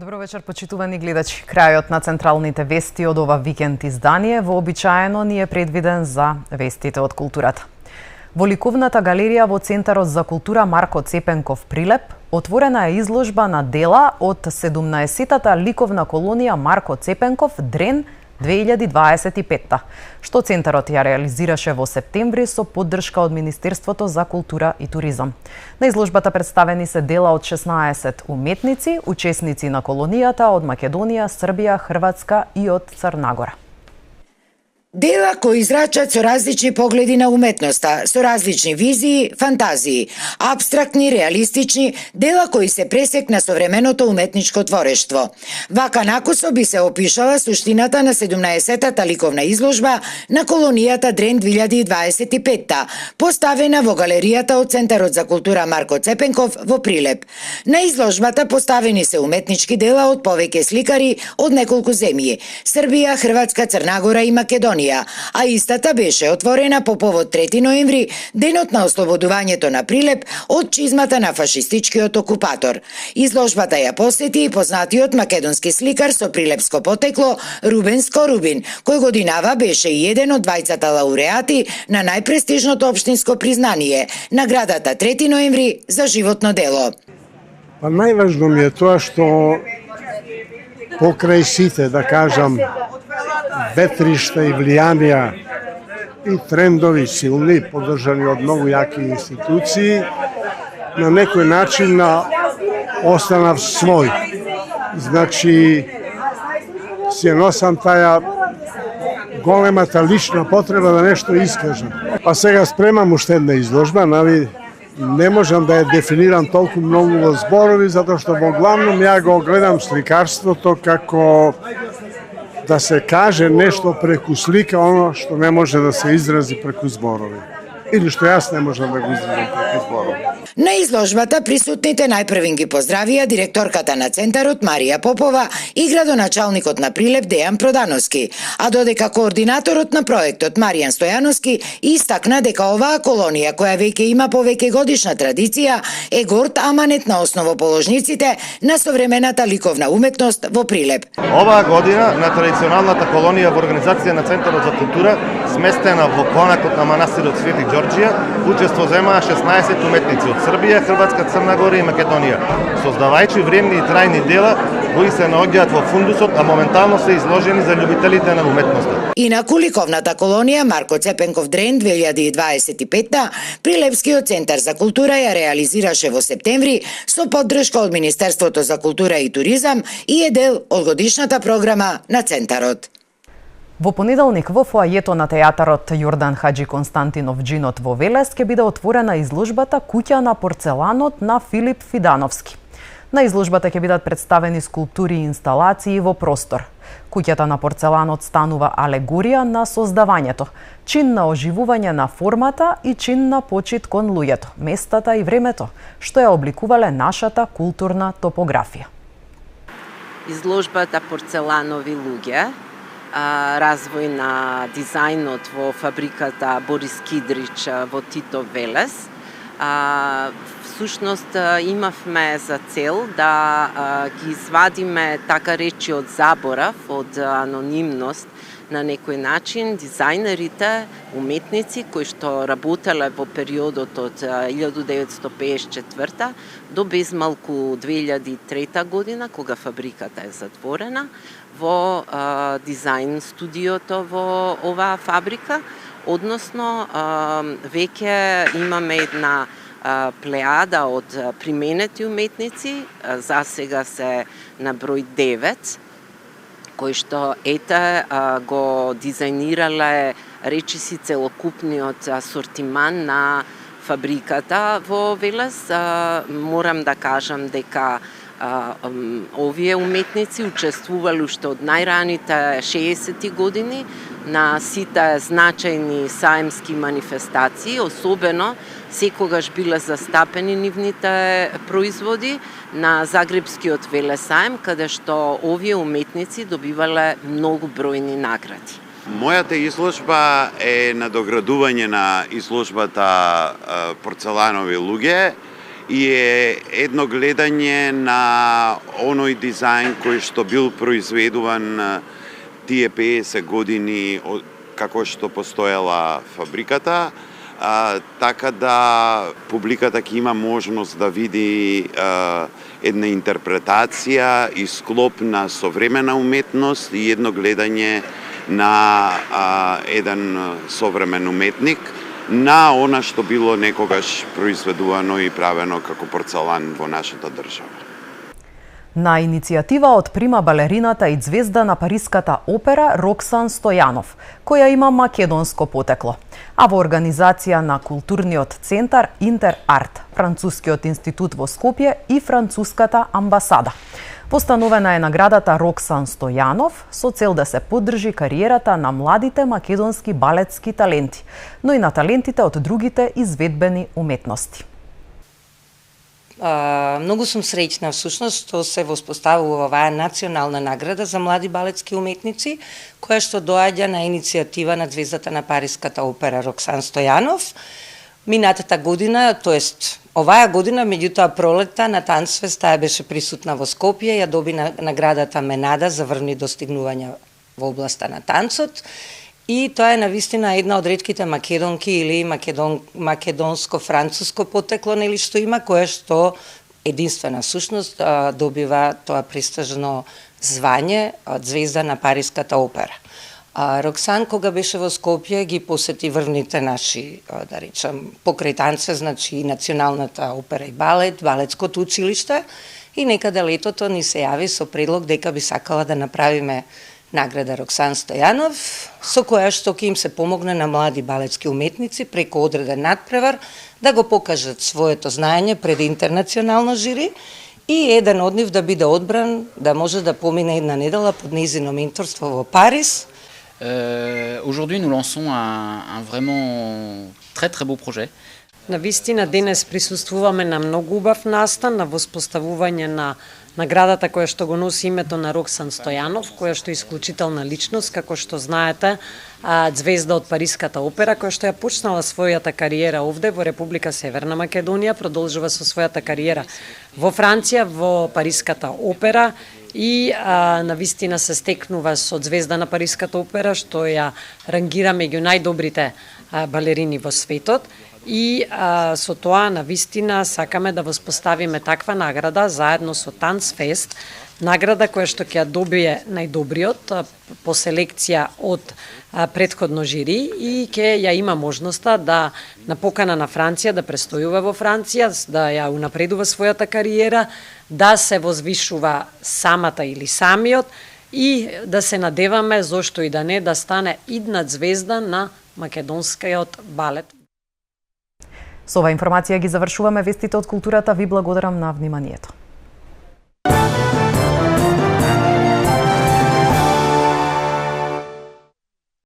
Добро вечер, почитувани гледачи. Крајот на централните вести од ова викенд издание вообичаено ни е предвиден за вестите од културата. Во ликовната галерија во Центарот за култура Марко Цепенков Прилеп отворена е изложба на дела од 17-тата ликовна колонија Марко Цепенков Дрен 2025, што Центарот ја реализираше во септември со поддршка од Министерството за култура и туризам. На изложбата представени се дела од 16 уметници, учесници на колонијата од Македонија, Србија, Хрватска и од Црна Гора. Дела кои израчат со различни погледи на уметноста, со различни визии, фантазии, апстрактни, реалистични, дела кои се пресек на современото уметничко творештво. Вака накусо би се опишала суштината на 17-тата ликовна изложба на колонијата Дрен 2025, поставена во галеријата од Центарот за култура Марко Цепенков во Прилеп. На изложбата поставени се уметнички дела од повеќе сликари од неколку земји – Србија, Хрватска, Црна Гора и Македонија, а истата беше отворена по повод 3 ноември, денот на ослободувањето на Прилеп од чизмата на фашистичкиот окупатор. Изложбата ја посети и познатиот македонски сликар со прилепско потекло Рубен Скорубин, кој годинава беше и еден од двајцата лауреати на најпрестижното општинско признание, наградата 3 ноември за животно дело. Па најважно ми е тоа што покрај сите, да кажам, ветришта и влијанија и трендови силни, поддржани од многу јаки институции, на некој начин останав свој. Значи, си носам таја големата лична потреба да нешто искажам. Па сега спремам уште една изложба, нали, не можам да ја дефинирам толку многу во зборови, затоа што во главном ја го гледам сликарството како да се каже нешто преку слика, оно што не може да се изрази преку зборови. Или што јас не можам да го изразам преку зборови. На изложбата присутните најпрвин ги поздравија директорката на Центарот Марија Попова и градоначалникот на Прилеп Дејан Продановски, а додека координаторот на проектот Маријан Стојановски истакна дека оваа колонија, која веќе има повеќе годишна традиција, е горд аманет на основоположниците на современата ликовна уметност во Прилеп. Оваа година на традиционалната колонија во организација на Центарот за култура, сместена во клонакот на манастирот Свети Ѓорџија, учество земаа 16 уметници од Србија, Хрватска, Црна Гора и Македонија, создавајќи вредни и трајни дела кои се наоѓаат во фундусот, а моментално се изложени за љубителите на уметноста. Инаку ликовната колонија Марко Цепенков Дрен 2025, Прилепскиот центар за култура ја реализираше во септември со поддршка од Министерството за култура и туризам и е дел од годишната програма на центарот. Во понеделник во фоајето на театарот Јордан Хаџи Константинов Џинот во Велес ќе биде отворена изложбата Куќа на порцеланот на Филип Фидановски. На изложбата ќе бидат представени скулптури и инсталации во простор. Куќата на порцеланот станува алегорија на создавањето, чин на оживување на формата и чин на почит кон луѓето, местата и времето, што ја обликувале нашата културна топографија. Изложбата Порцеланови луѓе, развој на дизајнот во фабриката Борис Кидрич во Тито Велес. Всушност имавме за цел да ги извадиме така речи од заборав, од анонимност на некој начин дизајнерите, уметници кои што работеле во периодот од 1954 до безмалку 2003 година, кога фабриката е затворена, во дизајн студиото во оваа фабрика, односно веќе имаме една плејада од применети уметници, за сега се на број 9, кои што го дизајнирале речиси целокупниот асортиман на фабриката во Велес. Морам да кажам дека овие уметници учествувале уште од најраните 60-ти години на сите значајни саемски манифестации, особено секогаш биле застапени нивните производи на Загребскиот велесаем, каде што овие уметници добивале многу бројни награди. Мојата изложба е надоградување на изложбата Порцеланови луѓе и е едно гледање на оној дизајн кој што бил произведуван тие 50 години како што постоела фабриката, така да публиката ќе има можност да види една интерпретација и склоп на современа уметност и едно гледање на еден современ уметник на она што било некогаш произведувано и правено како порцелан во нашата држава. На иницијатива од прима балерината и ѕвезда на Париската опера Роксан Стојанов, која има македонско потекло, а во организација на културниот центар Интерарт, Францускиот институт во Скопје и Француската амбасада. Постановена е наградата Роксан Стојанов со цел да се поддржи кариерата на младите македонски балетски таленти, но и на талентите од другите изведбени уметности. Многу сум среќна всушност што се воспоставува оваа национална награда за млади балетски уметници, која што доаѓа на иницијатива на ѕвездата на Париската опера Роксан Стојанов. Минатата година, тоест оваа година, меѓутоа пролетта на Танцфест таа беше присутна во Скопје, ја доби наградата Менада за врвни достигнувања во областа на танцот. И тоа е навистина една од ретките македонки или македонско-француско потекло, нели што има, која што единствена сушност добива тоа престижно звање од ѕвезда на Париската опера. Роксан, кога беше во Скопје, ги посети врвните наши, да речам, покрај танце, значи Националната опера и балет, балетското училиште, и некаде летото ни се јави со предлог дека би сакала да направиме награда Роксан Стојанов, со која што ќе им се помогне на млади балетски уметници преку одреден надпревар да го покажат своето знаење пред интернационално жири и еден од нив да биде одбран, да може да помине една недела под нејзино менторство во Париз. Aujourd'hui, nous lançons un vraiment très beau projet. Навистина денес присуствуваме на многу убав настан, на воспоставување на наградата која што го носи името на Роксан Стојанов, која што е исклучителна личност, како што знаете, ѕвезда од Париската опера, која што ја почнала својата кариера овде во Република Северна Македонија, продолжува со својата кариера во Франција, во Париската опера и навистина се стекнува со ѕвезда на Париската опера, што ја рангира меѓу најдобрите балерини во светот. И со тоа навистина сакаме да воспоставиме таква награда заедно со Танцфест, награда која што ќе ја добие најдобриот по селекција од претходно жири и ќе ја има можноста да на покана на Франција да престојува во Франција, да ја унапредува својата кариера, да се возвишува самата или самиот и да се надеваме, зошто и да не, да стане идна ѕвезда на македонскиот балет. Со оваа информација ги завршуваме вестите од културата. Ви благодарам на вниманието.